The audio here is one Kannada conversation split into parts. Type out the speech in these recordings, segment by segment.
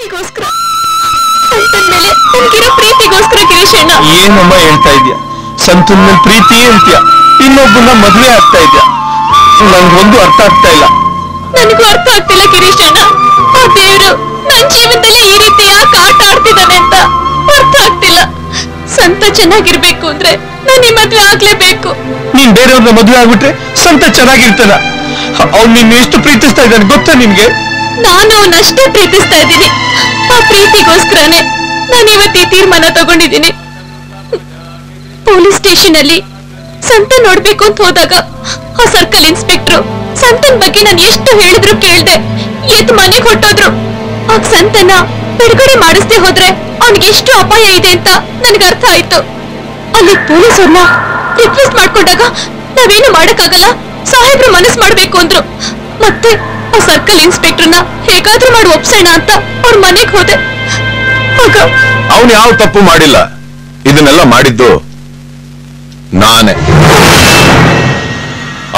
ಪ್ರೀತಿಗೋಸ್ಕರ ಸಂತನ್ ಮೇಲೆ ನನ್ಗಿರೋ ಪ್ರೀತಿಗೋಸ್ಕರ ಗಿರೀಶಣ್ಣ. ಏನಮ್ಮ ಹೇಳ್ತಾ ಇದ್ಯಾ? ಸಂತನ್ ಮೇಲೆ ಪ್ರೀತಿ ಹೇಳ್ತೀಯ, ಇನ್ನೊಬ್ಬನ ಮದುವೆ ಆಗ್ತಾ ಇದ್ಯಾ? ನನ್ಗೊಂದು ಅರ್ಥ ಆಗ್ತಾ ಇಲ್ಲ. ನನಗೂ ಅರ್ಥ ಆಗ್ತಿಲ್ಲ ಗಿರೀಶಣ್ಣ. ಆ ದೇವ್ರು ನನ್ ಜೀವನದಲ್ಲಿ ಈ ರೀತಿ ಯಾಕೆ ಆಟ ಆಡ್ತಿದ್ದಾನೆ ಅಂತ ಅರ್ಥ ಆಗ್ತಿಲ್ಲ. ಸಂತ ಚೆನ್ನಾಗಿರ್ಬೇಕು ಅಂದ್ರೆ ನಾನು ಈ ಮದ್ವೆ ಆಗ್ಲೇಬೇಕು. ನೀನ್ ಬೇರೆಯವ್ರನ್ನ ಮದುವೆ ಆಗ್ಬಿಟ್ರೆ ಸಂತ ಚೆನ್ನಾಗಿರ್ತಾನ? ಅವ್ನು ನಿನ್ನ ಎಷ್ಟು ಪ್ರೀತಿಸ್ತಾ ಇದ್ದಾನೆ ಗೊತ್ತಾ ನಿನ್ಗೆ? ನಾನು ಅವನಷ್ಟೇ ಪ್ರೀತಿಸ್ತಾ ಇದ್ದೀನಿ. ಆ ಪ್ರೀತಿಗೋಸ್ಕರನೇ ನಾನು ಇವತ್ತು ಈ ತೀರ್ಮಾನ ತಗೊಂಡಿದ್ದೀನಿ. ಪೊಲೀಸ್ ಸ್ಟೇಷನ್ ಅಲ್ಲಿ ಸಂತ ನೋಡ್ಬೇಕು ಅಂತ ಹೋದಾಗ ಆ ಸರ್ಕಲ್ ಇನ್ಸ್ಪೆಕ್ಟ್ರು ಸಂತನ್ ಬಗ್ಗೆ ನಾನು ಎಷ್ಟು ಹೇಳಿದ್ರು ಕೇಳ್ದೆ ಎದ್ದು ಮನೆಗೆ ಹೊಟ್ಟೋದ್ರು. ಆಗ ಸಂತನ ಬಿಡುಗಡೆ ಮಾಡಿಸ್ದೆ ಹೋದ್ರೆ ಅವನಿಗೆ ಎಷ್ಟು ಅಪಾಯ ಇದೆ ಅಂತ ನನಗೆ ಅರ್ಥ ಆಯ್ತು. ಅಲ್ಲಿ ಪೊಲೀಸವ್ರನ್ನ ರಿಕ್ವೆಸ್ಟ್ ಮಾಡ್ಕೊಂಡಾಗ ನಾವೇನು ಮಾಡಕ್ಕಾಗಲ್ಲ, ಸಾಹೇಬ್ರು ಮನಸ್ಸು ಮಾಡ್ಬೇಕು ಅಂದ್ರು. ಮತ್ತೆ ಆ ಸರ್ಕಲ್ ಇನ್ಸ್ಪೆಕ್ಟರ್ನ ಹೇಗಾದ್ರೂ ಮಾಡಿ ಒಪ್ಸೋಣ ಅಂತ ಅವ್ರ ಮನೆಗೆ ಹೋದೆ. ಆಗ ಅವನು ಯಾವ ತಪ್ಪು ಮಾಡಿಲ್ಲ, ಇದನ್ನೆಲ್ಲ ಮಾಡಿದ್ದು ನಾನೇ.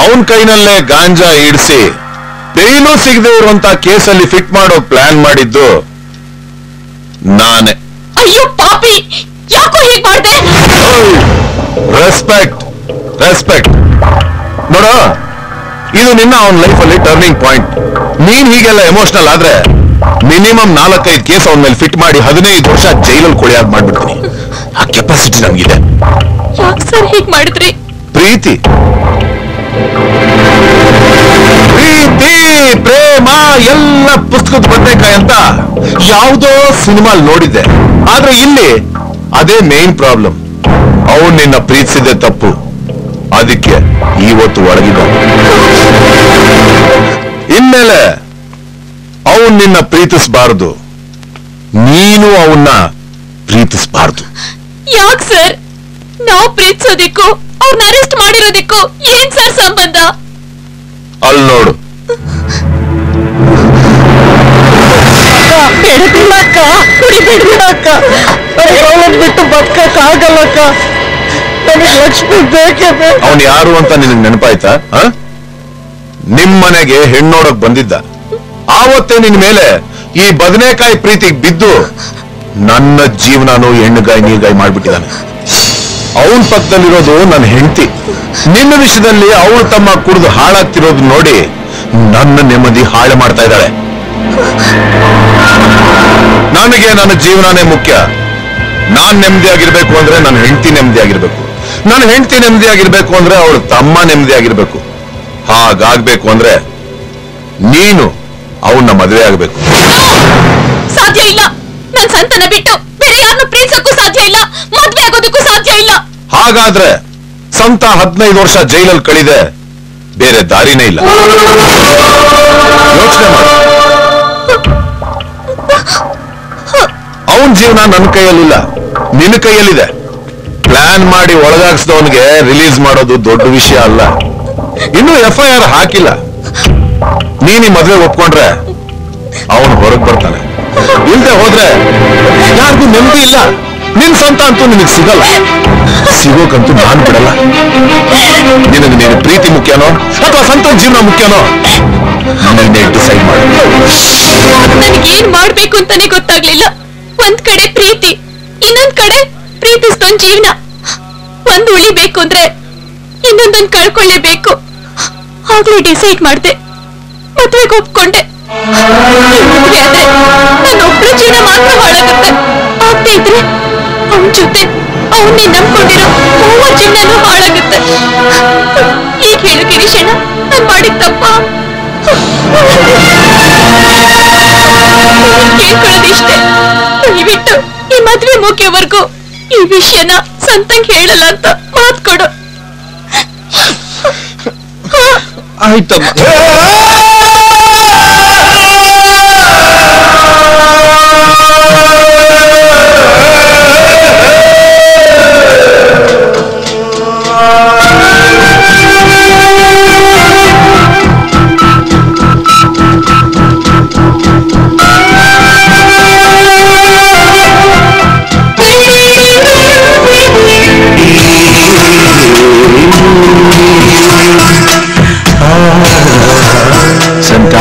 ಅವನ್ ಕೈನಲ್ಲೇ ಗಾಂಜಾ ಇಡಿಸಿ ಬೇಯಿಲು ಸಿಗದೆ ಇರುವಂತ ಕೇಸಲ್ಲಿ ಫಿಟ್ ಮಾಡೋ ಪ್ಲಾನ್ ಮಾಡಿದ್ದು ನಾನೇ. ಅಯ್ಯೋ ಪಾಪಿ, ಯಾಕೋ ಹೀಗೆ ಮಾಡ್ದೆ? Respect respect. ನೋಡ, ಇದು ನಿನ್ನ ಅವನ ಲೈಫಲ್ಲಿ ಟರ್ನಿಂಗ್ ಪಾಯಿಂಟ್. ನೀನ್ ಹೀಗೆಲ್ಲ ಎಮೋಷನಲ್ ಆದ್ರೆ ಮಿನಿಮಮ್ 4-5 ಕೇಸ್ ಅವನ ಮೇಲೆ ಫಿಟ್ ಮಾಡಿ 15 ವರ್ಷ ಜೈಲಲ್ಲಿ ಕೊಳೆಯಾಗಿ ಮಾಡ್ಬಿಡ್ತೀನಿ. ಆ ಕೆಪಾಸಿಟಿ ನನ್ಗಿದೆ. ಯಾಕೆ ಸರ್ ಹೀಗೆ ಮಾಡಿದ್ರಿ? ಪ್ರೀತಿ ಪ್ರೀತಿ ಪ್ರೇಮ ಎಲ್ಲ ಪುಸ್ತಕದ ಬದನೆಕಾಯಿ ಅಂತ ಯಾವುದೋ ಸಿನಿಮಾಲ್ ನೋಡಿದ್ದೆ. ಆದ್ರೆ ಇಲ್ಲಿ ಅದೇ ಮೇನ್ ಪ್ರಾಬ್ಲಮ್. ಅವನು ನಿನ್ನ ಪ್ರೀತಿಸಿದೆ ತಪ್ಪು, ಅದಕ್ಕೆ ಇವತ್ತು ಒಳಗಿದ. ಇನ್ಮೇಲೆ ಅವನು ನಿನ್ನ ಪ್ರೀತಿಸಬಾರದು, ನೀನು ಅವನ್ನ ಪ್ರೀತಿಸಬಾರದು. ಯಾಕೆ ಸರ್? ನಾವು ಪ್ರೀತಿಸೋದಿಕ್ಕೂ ಅವ್ರನ್ನ ಅರೆಸ್ಟ್ ಮಾಡಿರೋದಿಕ್ಕೂ ಏನ್ ಸರ್ ಸಂಬಂಧ? ಅಲ್ಲಿ ನೋಡು. ಬಿಟ್ಟು ಬದುಕಕ್ಕಾಗಲ್ಲಕ್ಕ. ನನಗೆ ಲಕ್ಷ್ಮಿ ಬೇಕೇ ಬೇಕು. ಅವನು ಯಾರು ಅಂತ ನಿನಗೆ ನೆನಪಾಯ್ತಾ? ನಿಮ್ಮನೆಗೆ ಹೆಣ್ಣೋಡಕ್ ಬಂದಿದ್ದ. ಆವತ್ತೇ ನಿನ್ ಮೇಲೆ ಈ ಬದನೆಕಾಯಿ ಪ್ರೀತಿಗೆ ಬಿದ್ದು ನನ್ನ ಜೀವನನು ಹೆಣ್ಣುಗಾಯಿ ನೀರ್ಗಾಯಿ ಮಾಡ್ಬಿಟ್ಟಿದ್ದಾನೆ. ಅವನ ಪಕ್ಕದಲ್ಲಿರೋದು ನನ್ನ ಹೆಂಡತಿ. ನಿನ್ನ ವಿಷಯದಲ್ಲಿ ಅವಳು ತಮ್ಮ ಕುಡಿದು ಹಾಳಾಗ್ತಿರೋದು ನೋಡಿ ನನ್ನ ನೆಮ್ಮದಿ ಹಾಳು ಮಾಡ್ತಾ ಇದ್ದಾಳೆ. ನನಗೆ ನನ್ನ ಜೀವನನೇ ಮುಖ್ಯ. ನಾನ್ ನೆಮ್ಮದಿಯಾಗಿರ್ಬೇಕು ಅಂದ್ರೆ ನನ್ನ ಹೆಂಡತಿ ನೆಮ್ಮದಿಯಾಗಿರ್ಬೇಕು. ನನ್ನ ಹೆಂಡತಿ ನೆಮ್ಮದಿಯಾಗಿರ್ಬೇಕು ಅಂದ್ರೆ ಅವಳು ತಮ್ಮ ನೆಮ್ಮದಿಯಾಗಿರ್ಬೇಕು. ಹಾಗಾಗ್ಬೇಕು ಅಂದ್ರೆ ನೀನು ಅವನ್ನ ಮದುವೆ ಆಗ್ಬೇಕು. ಸಾಧ್ಯ ಇಲ್ಲ. ನನ್ ಸಂತನ ಬಿಟ್ಟು ಬೇರೆ ಯಾರನ್ನ ಪ್ರೀತಿಸಕ್ಕೂ ಸಾಧ್ಯ ಇಲ್ಲ, ಮದ್ವೆ ಆಗೋದಕ್ಕೂ ಸಾಧ್ಯ ಇಲ್ಲ. ಹಾಗಾದ್ರೆ ಸಂತ 15 ವರ್ಷ ಜೈಲಲ್ಲಿ ಕಳಿದೆ, ಬೇರೆ ದಾರಿನೇ ಇಲ್ಲ. ಯೋಚನೆ ಮಾಡು. ಅವನ್ ಜೀವನ ನನ್ನ ಕೈಯಲ್ಲಿಲ್ಲ, ನಿನ್ನ ಕೈಯಲ್ಲಿದೆ. ಪ್ಲಾನ್ ಮಾಡಿ ಒಳಗಾಗಿಸಿದವನಿಗೆ ರಿಲೀಸ್ ಮಾಡೋದು ದೊಡ್ಡ ವಿಷಯ ಅಲ್ಲ. ಇನ್ನೂ FIR ಹಾಕಿಲ್ಲ. ನೀನಿ ಮದುವೆ ಒಪ್ಕೊಂಡ್ರೆ ಅವನು ಹೊರಗೆ ಬರ್ತಾನೆ. ಇಲ್ದೆ ಹೋದ್ರೆ ಯಾರಿಗೂ ನೆಮ್ಮದಿ ಇಲ್ಲ. ನಿನ್ ಸ್ವಂತ ಅಂತೂ ನಿನಗೆ ಸಿಗಲ್ಲ. ಸಿಗೋಕಂತೂ ನಾನು ಬಿಡಲ್ಲ. ನಿನಗೆ ನೀನು ಪ್ರೀತಿ ಮುಖ್ಯನೋ ಅಥವಾ ಸ್ವಂತ ಜೀವನ ಮುಖ್ಯನೋ ನೀನೇ ಡಿಸೈಡ್ ಮಾಡಿ. ನನಗೇನ್ ಮಾಡ್ಬೇಕು ಅಂತಾನೆ ಗೊತ್ತಾಗ್ಲಿಲ್ಲ. ಒಂದ್ ಕಡೆ ಪ್ರೀತಿ, ಇನ್ನೊಂದ್ ಕಡೆ ಪ್ರೀತಿಸ್ದೊಂದ್ ಜೀವನ. ಒಂದ್ ಉಳಿಬೇಕು ಅಂದ್ರೆ ಇನ್ನೊಂದೊಂದ್ ಕಳ್ಕೊಳ್ಳೇಬೇಕು. ಆಗ್ಲೇ ಡಿಸೈಡ್ ಮಾಡ್ದೆ, ಮದ್ವೆಗೆ ಒಪ್ಕೊಂಡೆ. ಮದ್ವೆ ಆದ್ರೆ ನನ್ನ ಒಬ್ಬರ ಜೀವನ ಮಾತ್ರ ಹಾಳಾಗುತ್ತೆ. ಆಗ್ತಾ ಇದ್ರೆ ಅವನ್ ಜೊತೆ ಅವನ್ನೇ ನಂಬ್ಕೊಂಡಿರೋ ಮೂವರ ಜೀವನನೂ ಹಾಳಾಗುತ್ತೆ. ಈಗ ಹೇಳು ಗಿರೀಶಣ್ಣ, ನಾನ್ ಮಾಡಿದ ತಪ್ಪ? ಕೇಳ್ಕೊಳ್ಳೋದಿಷ್ಟೇ, ದಯವಿಟ್ಟು ಈ ಮದ್ವೆ ಮುಗಿಯೋವರೆಗೂ ಈ ವಿಷಯನ ಸಂತಂಗ್ ಹೇಳಲ್ಲ ಅಂತ ಮಾತು ಕೊಡು. ಆಯ್ತಮ್ಮ. ಸಂತ,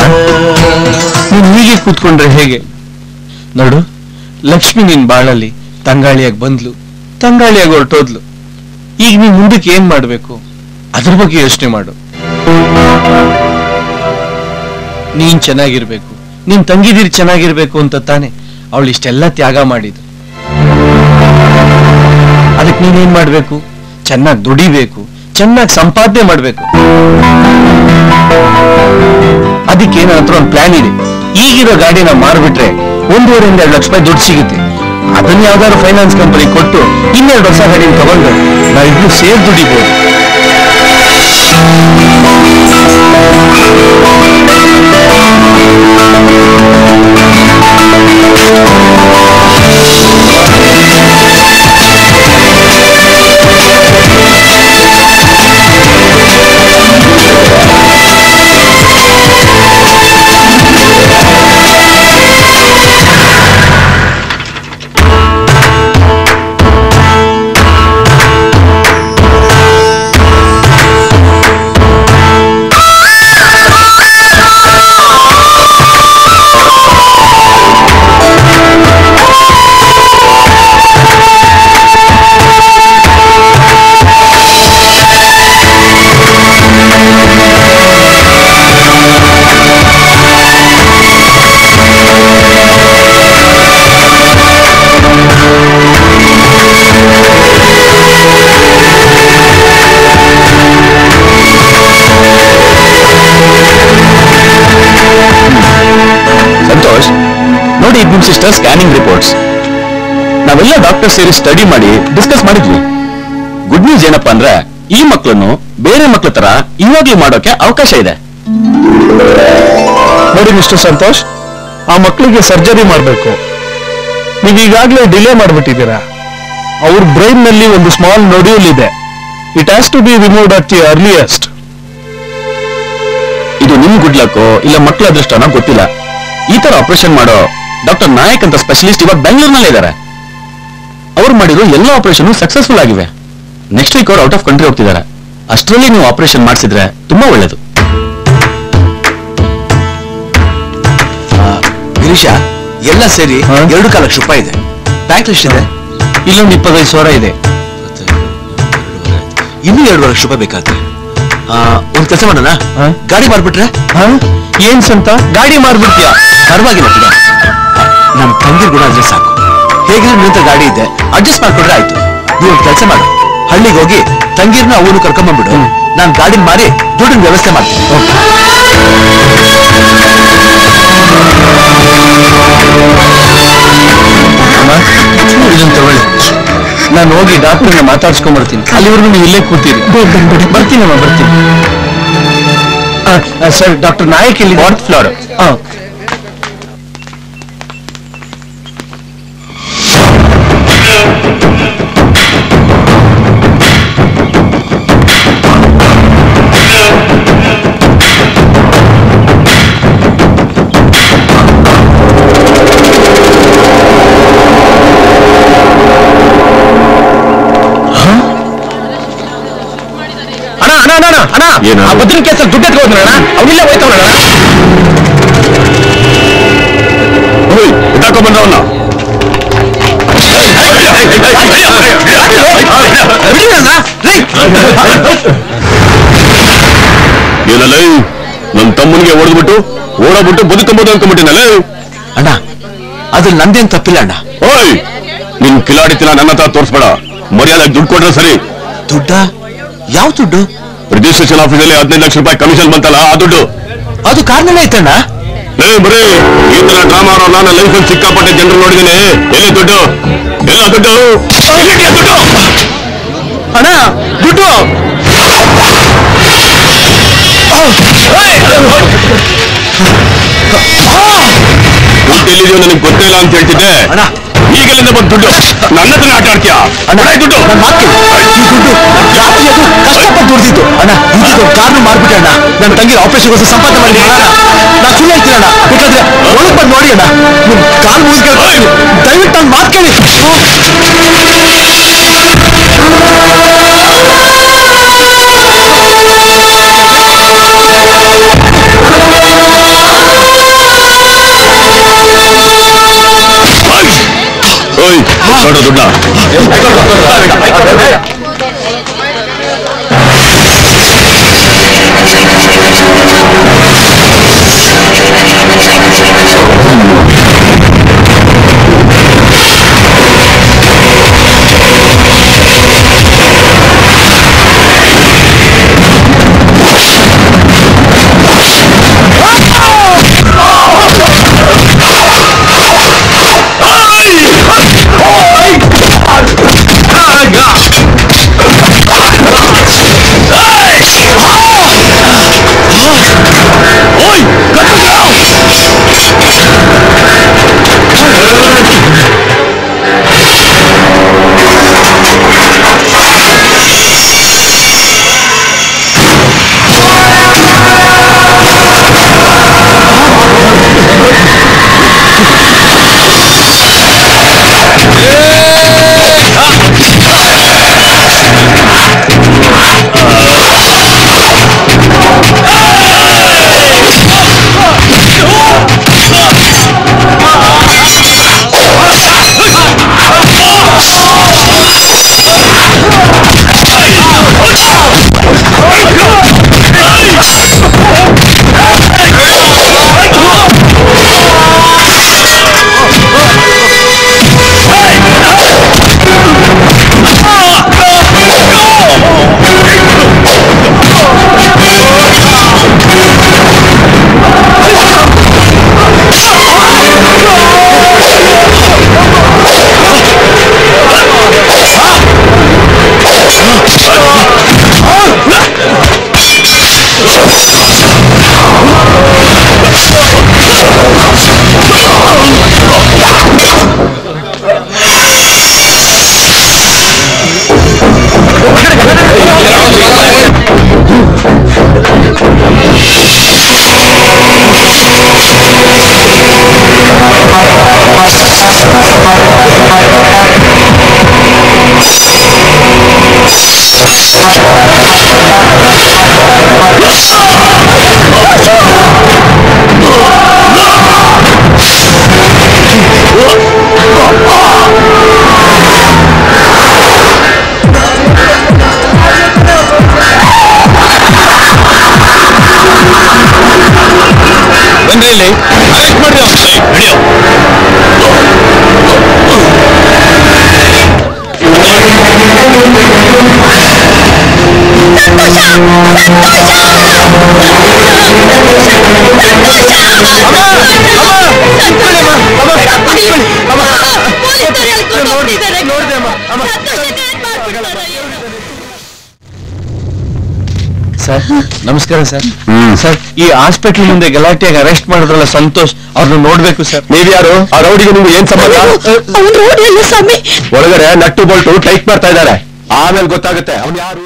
ನೀನ್ ಹೀಗೆ ಕೂತ್ಕೊಂಡ್ರೆ ಹೇಗೆ? ನೋಡು, ಲಕ್ಷ್ಮಿ ನಿನ್ ಬಾಳಲ್ಲಿ ತಂಗಾಳಿಯಾಗಿ ಬಂದ್ಲು, ತಂಗಾಳಿಯಾಗಿ ಹೊರಟೋದ್ಲು. ಈಗ ನೀನ್ ಮುಂದಕ್ಕೆ ಏನ್ ಮಾಡ್ಬೇಕು ಅದ್ರ ಬಗ್ಗೆ ಯೋಚನೆ ಮಾಡು. ನೀನ್ ಚೆನ್ನಾಗಿರ್ಬೇಕು, ನಿನ್ ತಂಗಿದಿರ್ ಚೆನ್ನಾಗಿರ್ಬೇಕು ಅಂತ ತಾನೆ ಅವಳು ಇಷ್ಟೆಲ್ಲ ತ್ಯಾಗ ಮಾಡಿದ್ದು. ಅದಕ್ಕೆ ನೀನೇನ್ ಮಾಡ್ಬೇಕು? ಚೆನ್ನಾಗಿ ದುಡಿಬೇಕು, ಚೆನ್ನಾಗಿ ಸಂಪಾದನೆ ಮಾಡ್ಬೇಕು. ಅದಕ್ಕೆ ನನ್ನ ಹತ್ರ ಒಂದು ಪ್ಲಾನ್ ಇದೆ. ಈಗಿರೋ ಗಾಡಿನ ಮಾರ್ಬಿಟ್ರೆ 1.5 2 ಲಕ್ಷ ರೂಪಾಯಿ ದುಡ್ಡು ಸಿಗುತ್ತೆ. ಅದನ್ನ ಯಾವ್ದಾದ್ರು ಫೈನಾನ್ಸ್ ಕಂಪನಿ ಕೊಟ್ಟು 2 ವರ್ಷ ಗಾಡಿನ ತಗೊಂಡು ನಾವಿಬ್ರು ಸೇರ್ ದುಡಿಬಹುದು. ನೋಡಿ, ಇಬ್ರು ಸಿಸ್ಟರ್ ಸ್ಕ್ಯಾನಿಂಗ್ ರಿಪೋರ್ಟ್ಸ್ ನಾವೆಲ್ಲ ಡಾಕ್ಟರ್ ಸೇರಿ ಸ್ಟಡಿ ಮಾಡಿ ಡಿಸ್ಕಸ್ ಮಾಡಿದ್ವಿ. ಗುಡ್ ನ್ಯೂಸ್ ಏನಪ್ಪಾ ಅಂದ್ರೆ ಈ ಮಕ್ಕಳನ್ನು ಬೇರೆ ಮಕ್ಕಳ ತರ ಇವಾಗ್ಲೂ ಮಾಡೋಕೆ ಅವಕಾಶ ಇದೆ. ನೋಡಿ ಮಿಸ್ಟರ್ ಸಂತೋಷ್, ಆ ಮಕ್ಕಳಿಗೆ ಸರ್ಜರಿ ಮಾಡಬೇಕು. ನೀವು ಈಗಾಗಲೇ ಡಿಲೇ ಮಾಡಿಬಿಟ್ಟಿದ್ದೀರಾ. ಅವ್ರ ಬ್ರೈನ್ ನಲ್ಲಿ ಒಂದು ಸ್ಮಾಲ್ ನೊಡ್ಯೂಲ್ ಇದೆ. It has to be removed at the earliest. ಇದು ನಿಮ್ ಗುಡ್ ಲಕ್ಕೋ ಇಲ್ಲ ಮಕ್ಕಳ ಅದೃಷ್ಟನೋ ಗೊತ್ತಿಲ್ಲ. ಈ ತರ ಆಪರೇಷನ್ ಮಾಡೋ ಡಾಕ್ಟರ್ ನಾಯಕ್ ಅಂತ ಸ್ಪೆಷಲಿಸ್ಟ್ ಇವಾಗ ಬೆಂಗಳೂರಿನಲ್ಲೇ ಇದ್ದಾರೆ. ಅವ್ರು ಮಾಡಿರೋ ಎಲ್ಲ ಆಪರೇಷನ್ ಸಕ್ಸಸ್ಫುಲ್ ಆಗಿವೆ. ನೆಕ್ಸ್ಟ್ ವೀಕ್ ಅವ್ರು ಔಟ್ ಆಫ್ ಕಂಟ್ರಿ ಹೋಗ್ತಿದ್ದಾರೆ. ಅಷ್ಟರಲ್ಲಿ ನೀವು ಆಪರೇಷನ್ ಮಾಡಿಸಿದ್ರೆ ತುಂಬಾ ಒಳ್ಳೇದು. ಗಿರೀಶ, ಎಲ್ಲ ಸೇರಿ 2 ಲಕ್ಷ ರೂಪಾಯಿ ಇದೆ. ಬ್ಯಾಂಕ್ ಲಿಸ್ಟ್ ಇದೆ. ಇಲ್ಲೊಂದು 25,000 ಇದೆ. ಇನ್ನೂ 2 ಲಕ್ಷ ರೂಪಾಯಿ ಬೇಕಾದ್ರೆ ಒಂದ್ ಕೆಲಸ ಮಾಡೋಣ, ಗಾಡಿ ಮಾರ್ಬಿಟ್ರೆ? ಏನ್ ಸಂತ ಗಾಡಿ ಮಾರ್ಬಿಡ್ತೀಯ? ಪರವಾಗಿಲ್ಲ ಬಿಡ, ನಮ್ ತಂಗಿರ್ ಗುಣ ಆದ್ರೆ ಸಾಕು. ಹೇಗಿದ್ರೆ ನಿಂತ ಗಾಡಿ ಇದೆ, ಅಡ್ಜಸ್ಟ್ ಮಾಡ್ಕೊಂಡ್ರೆ ಆಯ್ತು. ನೀವು ಒಂದು ಕೆಲಸ ಮಾಡು, ಹಳ್ಳಿಗೆ ಹೋಗಿ ತಂಗಿರ್ನ ಅವನು ಕರ್ಕೊಂಡ್ಬಂದ್ಬಿಡು. ನಾನು ಗಾಡಿ ಮಾರಿ ದುಡ್ಡಿನ ವ್ಯವಸ್ಥೆ ಮಾಡ್ತೀನಿ. ಇದನ್ನು ತಗೊಳ್ಳಿ. ನಾನು ಹೋಗಿ ಡಾಕ್ಟರ್ನ ಮಾತಾಡ್ಸ್ಕೊಂಡ್ ಬರ್ತೀನಿ. ಅಲ್ಲಿವರೆಗೂ ನೀವು ಇಲ್ಲೇ ಕೂತೀರಿ. ಬರ್ತೀನಮ್ಮ, ಬರ್ತೀನಿ. ಸರ್, ಡಾಕ್ಟರ್ ನಾಯಕ್ ಇಲ್ಲಿ 4th ಫ್ಲೋರ್. ಅಣ್ಣ, ಭದ್ರನ ಕೇಸಲ್ಲಿ ದುಡ್ಡು ಎತ್ಕೋದ್ರಣ್ಣ, ಅವನಿಲ್ಲ ಹೋಯ್ತವಣ್ಣ. ಬಂದವನ್ನ ಏನಲ್ಲ ನನ್ ತಮ್ಮನಿಗೆ ಹೊಡೆದ್ಬಿಟ್ಟು ಓಡಬಿಟ್ಟು ಬದುಕಬಹುದು ಅನ್ಕೊಂಡ್ಬಿಟ್ಟಿನಲ್ಲ. ಅಣ್ಣ, ಅದ್ರಲ್ಲಿ ನಂದೇನ್ ತಪ್ಪಿಲ್ಲ ಅಣ್ಣ. ಓಯ್, ನಿನ್ ಕಿಲಾಡಿತಿನ ನನ್ನ ಹತ್ರ ತೋರಿಸ್ಬೇಡ. ಮರ್ಯಾದೆ ದುಡ್ಡು ಕೊಟ್ರೆ ಸರಿ. ದುಡ್ಡ? ಯಾವ ದುಡ್ಡು? ರಿಜಿಸ್ಟ್ರೇಷನ್ ಆಫೀಸಲ್ಲಿ 15 ಲಕ್ಷ ರೂಪಾಯಿ ಕಮಿಷನ್ ಬಂತಲ್ಲ, ಆ ದುಡ್ಡು. ಅದು ಕಾರಣನೇ ಐತಣ್ಣ. ಬರೀ ಈ ತರ ಡ್ರಾಮಾ ಆಡೋ ನಾನು ಲೈಫಲ್ಲಿ ಸಿಕ್ಕಾಪಟ್ಟೆ ಜನರು ನೋಡಿದ್ದೀನಿ. ಎಲ್ಲಿ ದುಡ್ಡು? ಎಲ್ಲ ದುಡ್ಡು? ದುಡ್ಡು ಅಣ್ಣ, ದುಡ್ಡು ಎಲ್ಲಿದೆಯೋ ನನಗೆ ಗೊತ್ತೇ ಇಲ್ಲ ಅಂತ ಹೇಳ್ತಿದ್ದೆ. ಈಗಲಿಂದ ಬಂದು ದುಡ್ಡು ನನ್ನ ಹತ್ರ ಆಟ ಆಡ್ತೀಯಾ? ದುಡ್ಡು ಕಷ್ಟಪಟ್ಟು ದುಡ್ದಿದ್ದು ಅಣ್ಣ. ಇದು ಕಾರಣ ಮಾಡ್ಬಿಟ್ಟೆ ಅಣ್ಣ. ನನ್ನ ತಂಗಿ ಆಪರೇಷನ್ಗೋಸ್ಕರ ಸಂಪಾದನೆ ಮಾಡಿ ನಾ ಸುಳ್ಳು ಹೇಳ್ತೀನಿ ಅಣ್ಣ. ಬೇಕಾದ್ರೆ ಒಳಗೆ ಬಂದು ನೋಡಿ ಅಣ್ಣ. ನಿಮ್ ಕಾಲು ಮುಗಿಸ್ಕೊಂಡು ದಯವಿಟ್ಟು ನನ್ನ ಮಾತು ಕೇಳಿ. ದುಡ್ಡ ಸರ್ ನಮಸ್ಕಾರ ಸರ್. ಸರ್ ಈ ಹಾಸ್ಪಿಟಲ್ ಮುಂದೆ ಗಲಾಟೆಯಾಗಿ ಅರೆಸ್ಟ್ ಮಾಡಿದ್ರಲ್ಲ ಸಂತೋಷ್, ಅವ್ರನ್ನ ನೋಡ್ಬೇಕು ಸರ್. ನೀವ್ಯಾರು? ಆ ರೌಡಿಗೆ ನಿಮ್ಗೆ ಏನ್ ಸಂಬಂಧ? ಒಳಗಡೆ ನಟ್ಟು ಬೋಲ್ಟು ಟೈಟ್ ಮಾಡ್ತಾ ಇದ್ದಾರೆ, ಆಮೇಲೆ ಗೊತ್ತಾಗುತ್ತೆ ಅವ್ನು ಯಾರು.